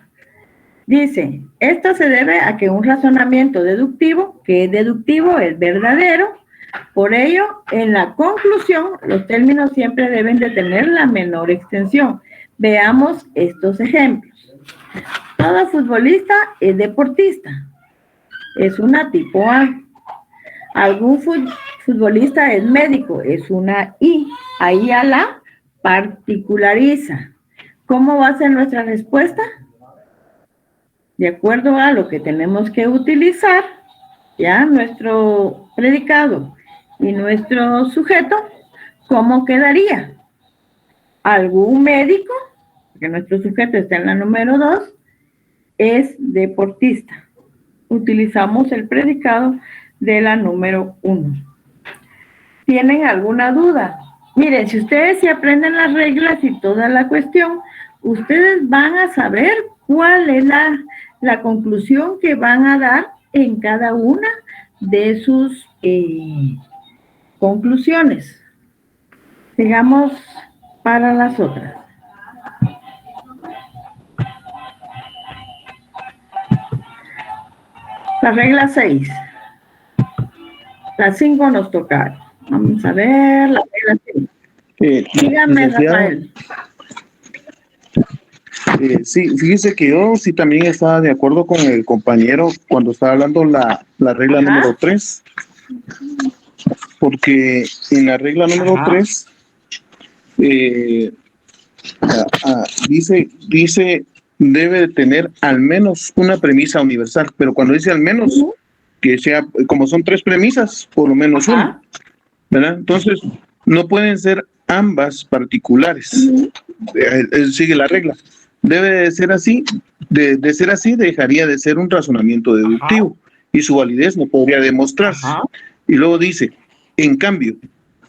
Dice, esto se debe a que un razonamiento deductivo, que es deductivo, es verdadero. Por ello, en la conclusión, los términos siempre deben de tener la menor extensión. Veamos estos ejemplos. Todo futbolista es deportista. Es una tipo A. Algún futbolista es médico. Es una I. Ahí a la particulariza. ¿Cómo va a ser nuestra respuesta? De acuerdo a lo que tenemos que utilizar, ya nuestro predicado y nuestro sujeto, ¿cómo quedaría? Algún médico, porque nuestro sujeto está en la número 2, es deportista. Utilizamos el predicado de la número 1. ¿Tienen alguna duda? Miren, si ustedes se aprenden las reglas y toda la cuestión, ustedes van a saber cuál es la conclusión que van a dar en cada una de sus conclusiones. Sigamos para las otras. La regla 6. La 5 nos toca. Vamos a ver la regla 6. Dígame, Rafael. Sí, fíjese que yo sí también estaba de acuerdo con el compañero cuando estaba hablando la regla número 3. Porque en la regla número 3 eh, dice, debe de tener al menos una premisa universal, pero cuando dice al menos, que sea, como son tres premisas, por lo menos una, Ajá. ¿verdad? Entonces, no pueden ser ambas particulares. Sigue la regla. Debe de ser así, de ser así, dejaría de ser un razonamiento deductivo y su validez no podría demostrarse. Ajá. Y luego dice, en cambio,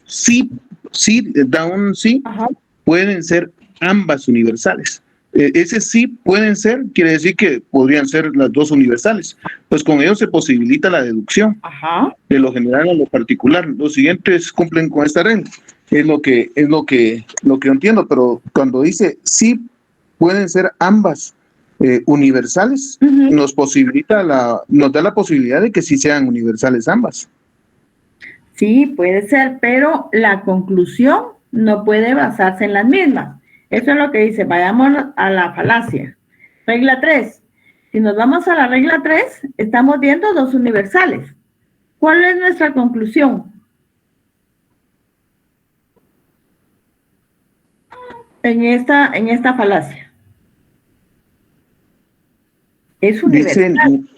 sí, sí, da un sí, Ajá. pueden ser ambas universales. Ese sí pueden ser, quiere decir que podrían ser las dos universales. Pues con ello se posibilita la deducción Ajá. de lo general a lo particular. Los siguientes cumplen con esta regla. Lo que yo entiendo, pero cuando dice sí pueden ser ambas universales, Ujú. nos da la posibilidad de que sí sean universales ambas. Sí, puede ser, pero la conclusión no puede basarse en las mismas. Eso es lo que dice. Vayamos a la falacia. Regla 3. Si nos vamos a la regla 3, estamos viendo dos universales. ¿Cuál es nuestra conclusión en esta falacia? Es universal, Dicen,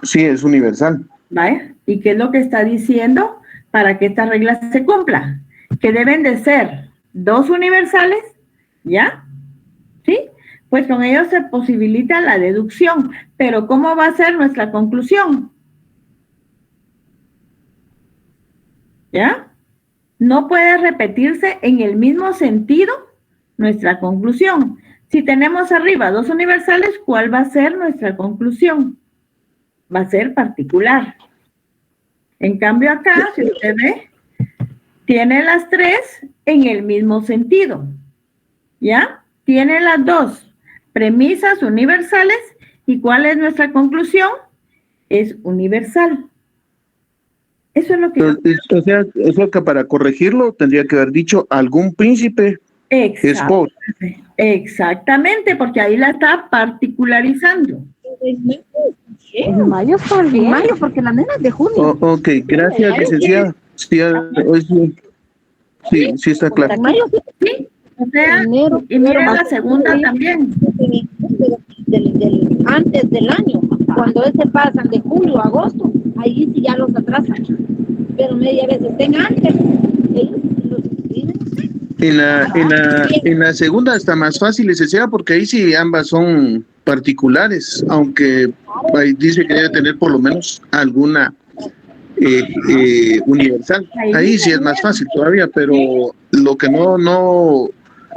sí, es universal. ¿vale? ¿Y qué es lo que está diciendo para que esta regla se cumpla? Que deben de ser dos universales, ¿ya? ¿Sí? Pues con ello se posibilita la deducción. Pero ¿cómo va a ser nuestra conclusión? ¿Ya? No puede repetirse en el mismo sentido nuestra conclusión. Si tenemos arriba dos universales, ¿cuál va a ser nuestra conclusión? Va a ser particular. En cambio acá, si usted ve, tiene las tres en el mismo sentido. ¿Ya? Tiene las dos premisas universales. ¿Y cuál es nuestra conclusión? Es universal. Eso es lo que yo... O sea, eso que para corregirlo tendría que haber dicho algún príncipe es pobre. Exactamente, porque ahí la está particularizando. En mayo también. En mayo, porque la nena es de junio. Ok, gracias, licenciada. Sí, sí está claro. En mayo Sí, o sea, enero, y mire febrero, la segunda marzo, también. antes del año. Cuando se pasan de julio a agosto, ahí sí ya los atrasan. Pero media vez estén antes, ellos los inscriben. En la segunda está más fácil, licenciada, porque ahí sí ambas son particulares, aunque ahí dice que debe tener por lo menos alguna universal. Ahí sí es más fácil todavía, pero lo que no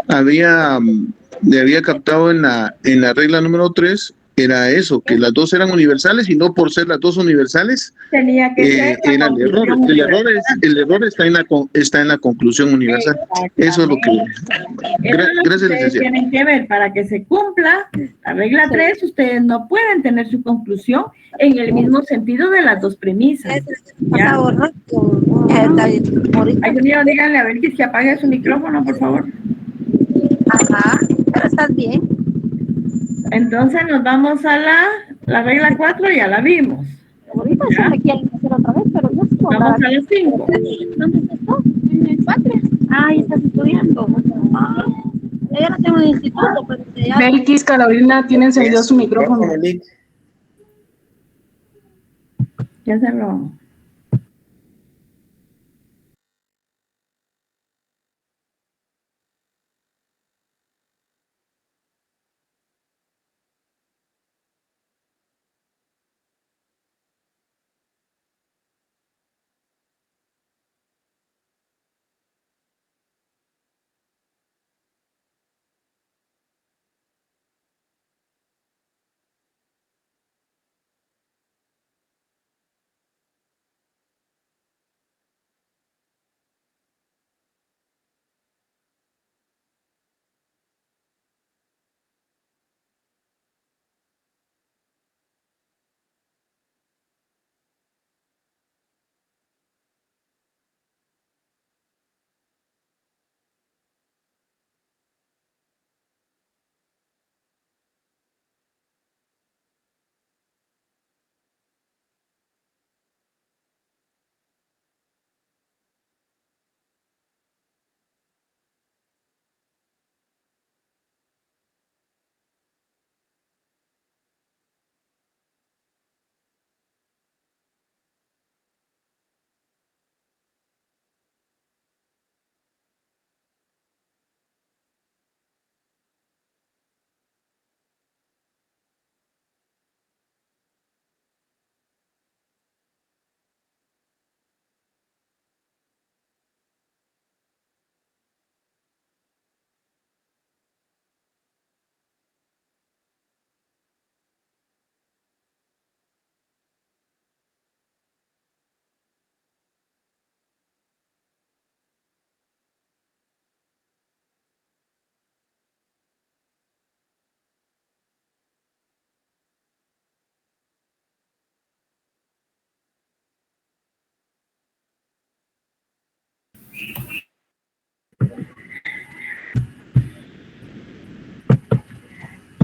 había, le había captado en la regla número 3 era eso, que las dos eran universales y no por ser las dos universales Tenía que ser la era el error. conclusión universal. El error está en la conclusión universal. Eso es lo que... Eso es lo que Gracias, ustedes licenciada. tienen que ver. Para que se cumpla la regla 3, ustedes no pueden tener su conclusión en el mismo sentido de las dos premisas. ¿Ya? Ay, Dios mío, díganle a ver que se apague su micrófono, por favor. Ajá, pero estás bien. Entonces nos vamos a la regla 4, ya la vimos. Ahorita ¿Ya? se me quieren hacer otra vez, pero yo estoy Vamos a la 5. ¿Dónde estás? En el Patria. Ah, ahí estás estudiando. Ah, yo no tengo un instituto, pero ya... Belkis, Carolina, tiene encendido su micrófono. Ya se lo...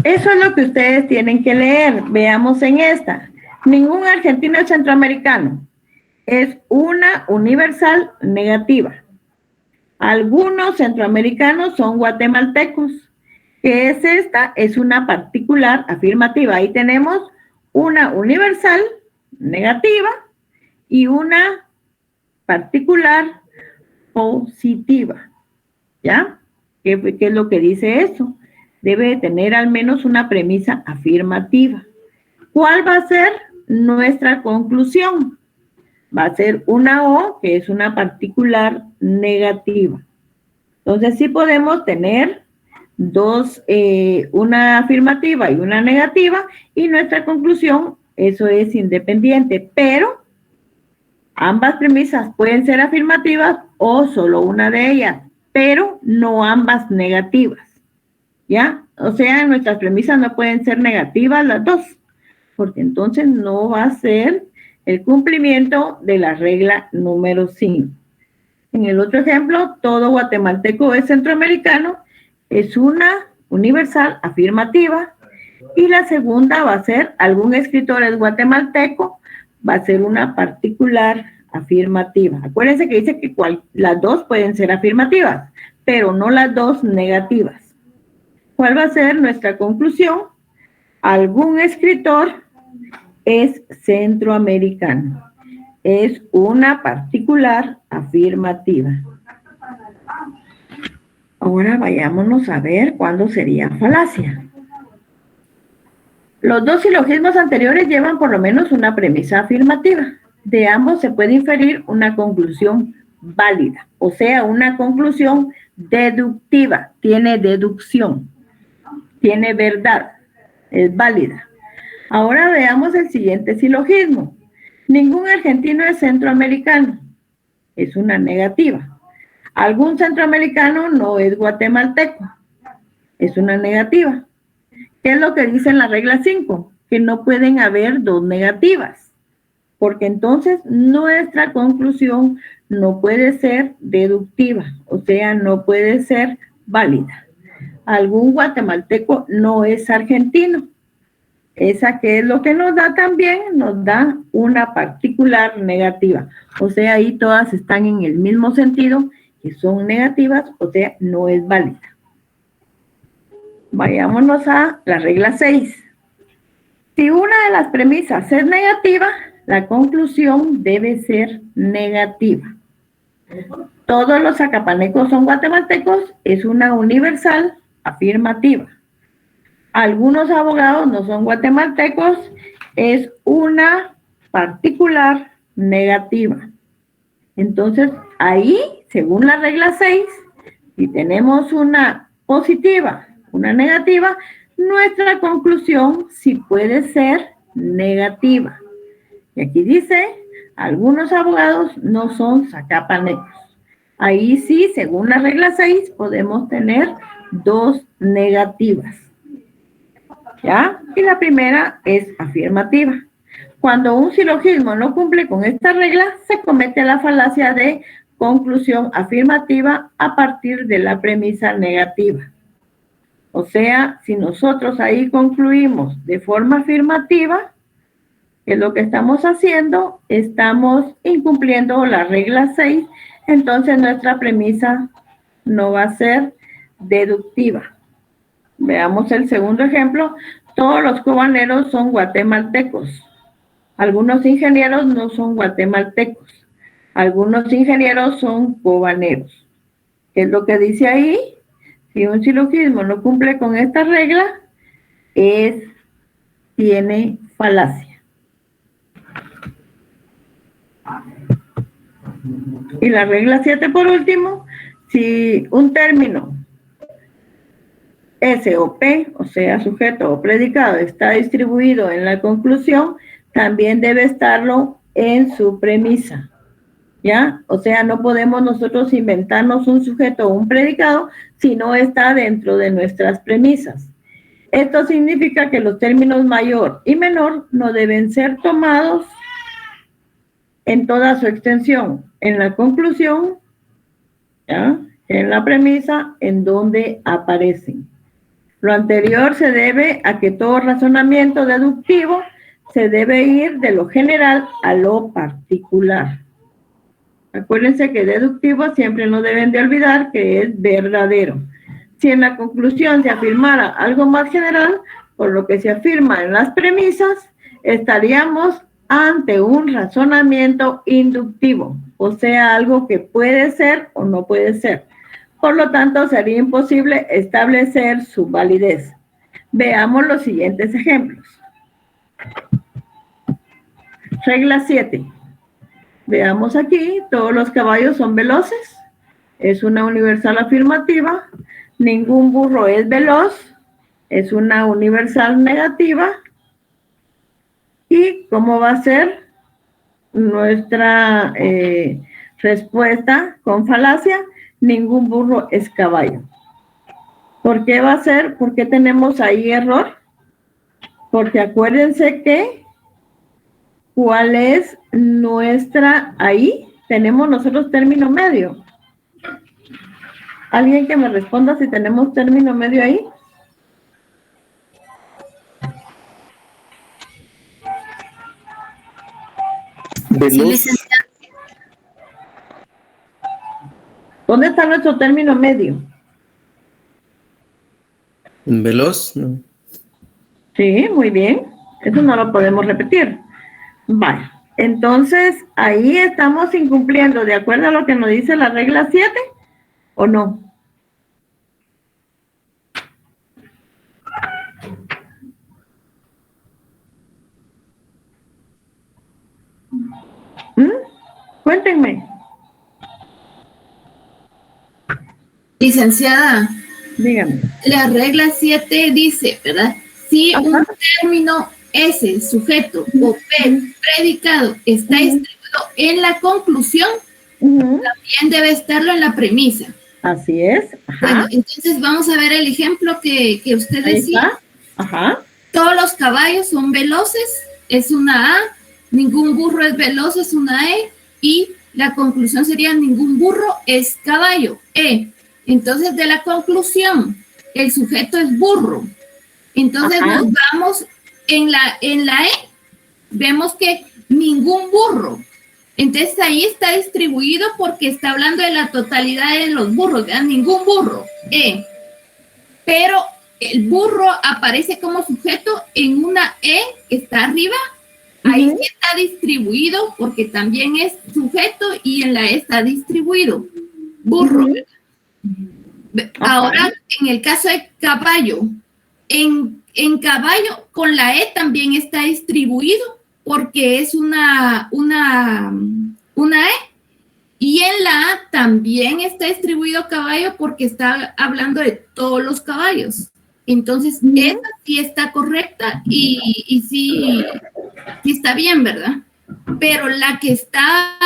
Eso es lo que ustedes tienen que leer. Veamos en esta. Ningún argentino es centroamericano. Es una universal negativa. Algunos centroamericanos son guatemaltecos. ¿Qué es esta? Es una particular afirmativa. Ahí tenemos una universal negativa y una particular positiva. ¿Ya? ¿Qué es lo que dice eso? Debe tener al menos una premisa afirmativa. ¿Cuál va a ser nuestra conclusión? Va a ser una O, que es una particular negativa. Entonces, sí podemos tener dos, una afirmativa y una negativa, y nuestra conclusión, eso es independiente, pero ambas premisas pueden ser afirmativas o solo una de ellas, pero no ambas negativas. ¿Ya? O sea, nuestras premisas no pueden ser negativas las dos, porque entonces no va a ser el cumplimiento de la regla número 5. En el otro ejemplo, todo guatemalteco es centroamericano, es una universal afirmativa, y la segunda va a ser algún escritor es guatemalteco, va a ser una particular afirmativa. Acuérdense que dice que las dos pueden ser afirmativas, pero no las dos negativas. ¿Cuál va a ser nuestra conclusión? Algún escritor es centroamericano. Es una particular afirmativa. Ahora vayámonos a ver cuándo sería falacia. Los dos silogismos anteriores llevan por lo menos una premisa afirmativa. De ambos se puede inferir una conclusión válida, o sea, una conclusión deductiva, tiene deducción. Tiene verdad, es válida. Ahora veamos el siguiente silogismo. Ningún argentino es centroamericano. Es una negativa. Algún centroamericano no es guatemalteco. Es una negativa. ¿Qué es lo que dice en la regla 5? Que no pueden haber dos negativas. Porque entonces nuestra conclusión no puede ser deductiva. O sea, no puede ser válida. Algún guatemalteco no es argentino. Esa que es lo que nos da también, nos da una particular negativa. O sea, ahí todas están en el mismo sentido, que son negativas, o sea, no es válida. Vayámonos a la regla 6. Si una de las premisas es negativa, la conclusión debe ser negativa. Todos los zacapanecos son guatemaltecos, es una universal afirmativa. Algunos abogados no son guatemaltecos, es una particular negativa. Entonces, ahí, según la regla 6, si tenemos una positiva, una negativa, nuestra conclusión sí puede ser negativa. Y aquí dice, algunos abogados no son zacapanecos. Ahí sí, según la regla 6, podemos tener dos negativas. ¿Ya? Y la primera es afirmativa. Cuando un silogismo no cumple con esta regla, se comete la falacia de conclusión afirmativa a partir de la premisa negativa. O sea, si nosotros ahí concluimos de forma afirmativa, que es lo que estamos haciendo, estamos incumpliendo la regla 6, entonces nuestra premisa no va a ser deductiva. Veamos el segundo ejemplo. Todos los cobaneros son guatemaltecos. Algunos ingenieros no son guatemaltecos. Algunos ingenieros son cobaneros. ¿Qué es lo que dice ahí? Si un silogismo no cumple con esta regla, tiene falacia. Y la regla 7 por último, si un término S o P, o sea, sujeto o predicado, está distribuido en la conclusión, también debe estarlo en su premisa. ¿Ya? O sea, no podemos nosotros inventarnos un sujeto o un predicado si no está dentro de nuestras premisas. Esto significa que los términos mayor y menor no deben ser tomados en toda su extensión en la conclusión ¿ya? En la premisa en donde aparecen. Lo anterior se debe a que todo razonamiento deductivo se debe ir de lo general a lo particular. Acuérdense que deductivo siempre no deben de olvidar que es verdadero. Si en la conclusión se afirmara algo más general, por lo que se afirma en las premisas, estaríamos ante un razonamiento inductivo, o sea, algo que puede ser o no puede ser. Por lo tanto, sería imposible establecer su validez. Veamos los siguientes ejemplos. Regla 7. Veamos aquí, todos los caballos son veloces. Es una universal afirmativa. Ningún burro es veloz. Es una universal negativa. ¿Y cómo va a ser nuestra respuesta con falacia? Ningún burro es caballo. ¿Por qué va a ser? ¿Por qué tenemos ahí error? Porque acuérdense que ¿cuál es nuestra ahí? Tenemos nosotros término medio. ¿Alguien que me responda si tenemos término medio ahí? Veloz. ¿Dónde está nuestro término medio? Veloz, no. Sí, muy bien. Eso no lo podemos repetir. Vale. Entonces, ahí estamos incumpliendo, ¿de acuerdo a lo que nos dice la regla 7 o no? Cuéntenme. Licenciada, Dígame. la regla 7 dice, ¿verdad? Si Ajá. un término S, sujeto, o P, predicado, está distribuido en la conclusión, también debe estarlo en la premisa. Así es. Ajá. Bueno, entonces vamos a ver el ejemplo que usted Ahí decía. está. Ajá. Todos los caballos son veloces, es una A. Ningún burro es veloz, es una E. Y la conclusión sería ningún burro es caballo, E. Entonces, de la conclusión, el sujeto es burro. Entonces, Ajá. nos vamos en la E, vemos que ningún burro. Entonces, ahí está distribuido porque está hablando de la totalidad de los burros, ¿verdad? Ningún burro, E. Pero el burro aparece como sujeto en una E que está arriba. Ahí sí está distribuido porque también es sujeto y en la E está distribuido. Burro. Ahora, en el caso de caballo, en caballo con la E también está distribuido porque es una E. Y en la A también está distribuido caballo porque está hablando de todos los caballos. Entonces, esa sí está correcta y sí está bien, ¿verdad? Pero la que está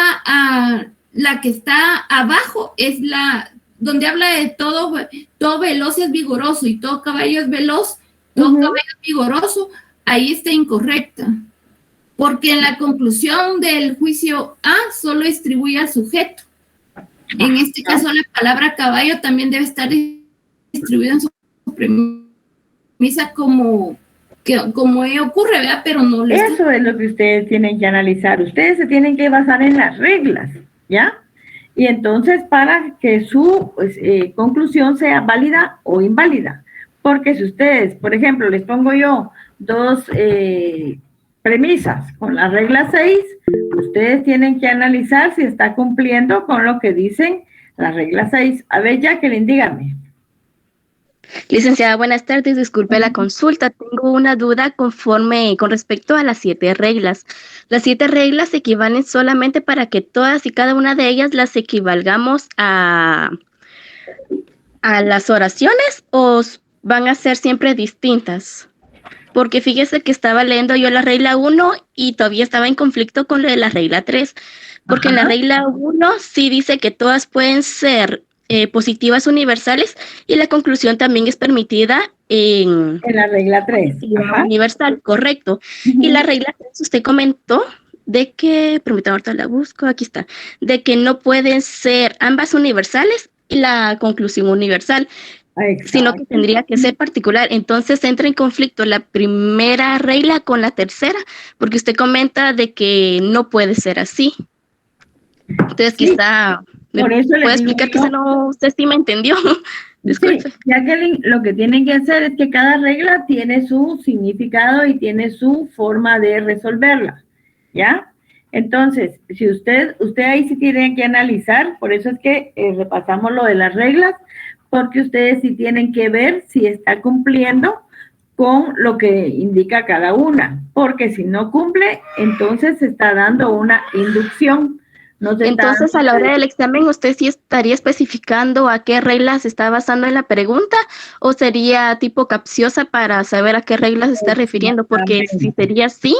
abajo es la donde habla de todo veloz es vigoroso y todo caballo es veloz, todo caballo es vigoroso, ahí está incorrecta. Porque en la conclusión del juicio A solo distribuye al sujeto. En este caso, la palabra caballo también debe estar distribuida en su premisa como ocurre, ¿verdad? Pero no le Eso es lo que ustedes tienen que analizar. Ustedes se tienen que basar en las reglas, ¿ya? Y entonces para que su conclusión sea válida o inválida. Porque si ustedes, por ejemplo, les pongo yo dos premisas con la regla 6, ustedes tienen que analizar si está cumpliendo con lo que dicen la regla 6. A ver, Jacqueline, dígame. Licenciada, buenas tardes. Disculpe la consulta. Tengo una duda con respecto a las 7 reglas. ¿Las 7 reglas equivalen solamente para que todas y cada una de ellas las equivalgamos a las oraciones o van a ser siempre distintas? Porque fíjese que estaba leyendo yo la regla 1 y todavía estaba en conflicto con lo de la regla 3. Porque en la regla 1 sí dice que todas pueden ser positivas universales y la conclusión también es permitida en la regla 3. Universal, correcto. Y la regla 3 usted comentó de que, permítame ahorita la busco, aquí está, de que no pueden ser ambas universales y la conclusión universal, sino que tendría que ser particular. Entonces entra en conflicto la primera regla con la tercera, porque usted comenta de que no puede ser así. Entonces quizá me puede explicar, quizá no, usted sí me entendió. Disculpe. Sí, Jacqueline, lo que tienen que hacer es que cada regla tiene su significado y tiene su forma de resolverla, ¿ya? Entonces, si usted ahí sí tiene que analizar, por eso es que repasamos lo de las reglas, porque ustedes sí tienen que ver si está cumpliendo con lo que indica cada una, porque si no cumple, entonces se está dando una inducción. Entonces, a la hora del examen, ¿usted sí estaría especificando a qué reglas se está basando en la pregunta o sería tipo capciosa para saber a qué reglas se está refiriendo? Porque si sería así,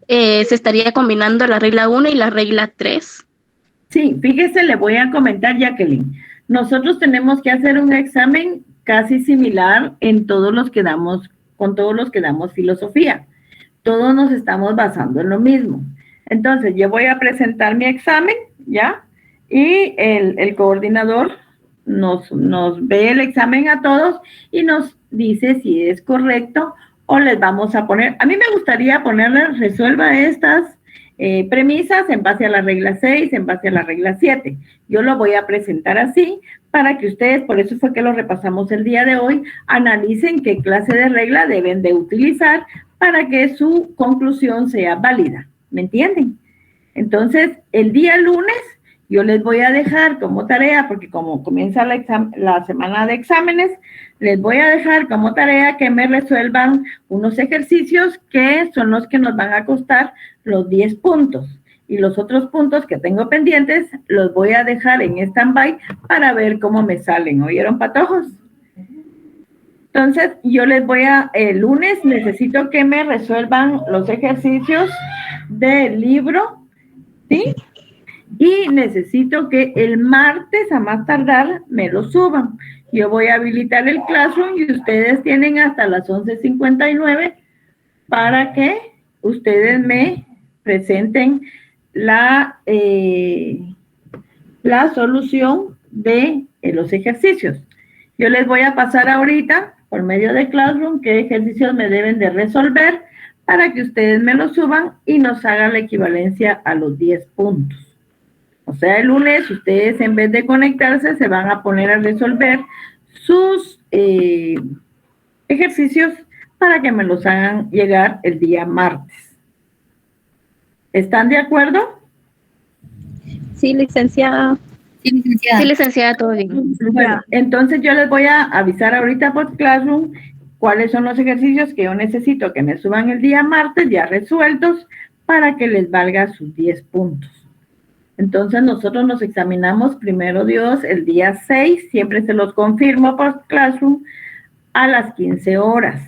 se estaría combinando la regla 1 y la regla 3. Sí, fíjese, le voy a comentar, Jacqueline. Nosotros tenemos que hacer un examen casi similar en todos los que damos, con todos los que damos filosofía. Todos nos estamos basando en lo mismo. Entonces, yo voy a presentar mi examen, ¿ya? Y el coordinador nos ve el examen a todos y nos dice si es correcto o les vamos a poner. A mí me gustaría ponerle, resuelva estas premisas en base a la regla 6, en base a la regla 7. Yo lo voy a presentar así para que ustedes, por eso fue que lo repasamos el día de hoy, analicen qué clase de regla deben de utilizar para que su conclusión sea válida. ¿Me entienden? Entonces, el día lunes yo les voy a dejar como tarea, porque como comienza la semana de exámenes, les voy a dejar como tarea que me resuelvan unos ejercicios que son los que nos van a costar los 10 puntos. Y los otros puntos que tengo pendientes los voy a dejar en stand-by para ver cómo me salen. ¿Oyeron, patojos? Entonces, yo les voy el lunes necesito que me resuelvan los ejercicios del libro, ¿sí? Y necesito que el martes, a más tardar, me lo suban. Yo voy a habilitar el Classroom y ustedes tienen hasta las 11:59 para que ustedes me presenten la solución de los ejercicios. Yo les voy a pasar ahorita, por medio de Classroom, qué ejercicios me deben de resolver para que ustedes me lo suban y nos hagan la equivalencia a los 10 puntos. O sea, el lunes ustedes en vez de conectarse se van a poner a resolver sus ejercicios para que me los hagan llegar el día martes. ¿Están de acuerdo? Sí, licenciada. Sí, licenciada, todo bien. Bueno, entonces yo les voy a avisar ahorita por Classroom cuáles son los ejercicios que yo necesito que me suban el día martes ya resueltos para que les valga sus 10 puntos. Entonces nosotros nos examinamos, primero Dios, el día 6, siempre se los confirmo por Classroom, a las 15 horas.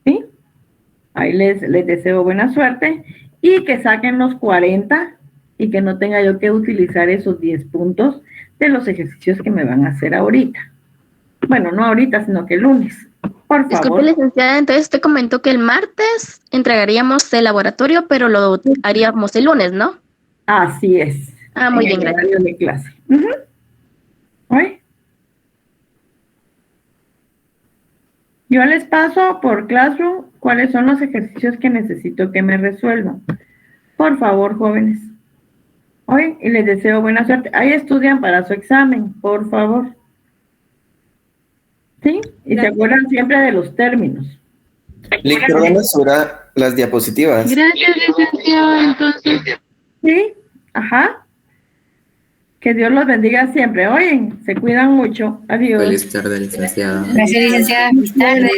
¿Sí? Ahí les deseo buena suerte y que saquen los 40 y que no tenga yo que utilizar esos 10 puntos de los ejercicios que me van a hacer ahorita. Bueno, no ahorita, sino que el lunes. Por favor. Disculpe, licenciada, entonces usted comentó que el martes entregaríamos el laboratorio, pero lo haríamos el lunes, ¿no? Así es. Ah, muy bien, gracias. De clase. ¿Oye? Yo les paso por Classroom cuáles son los ejercicios que necesito que me resuelvan. Por favor, jóvenes. Hoy y les deseo buena suerte. Ahí estudian para su examen, por favor. ¿Sí? Y gracias. Se acuerdan siempre de los términos. Listo, van a subir las diapositivas. Gracias, licenciado. Entonces. Sí, ajá. Que Dios los bendiga siempre. Oyen, se cuidan mucho. Adiós. Feliz tarde, licenciada. Gracias, licenciada. Feliz tarde.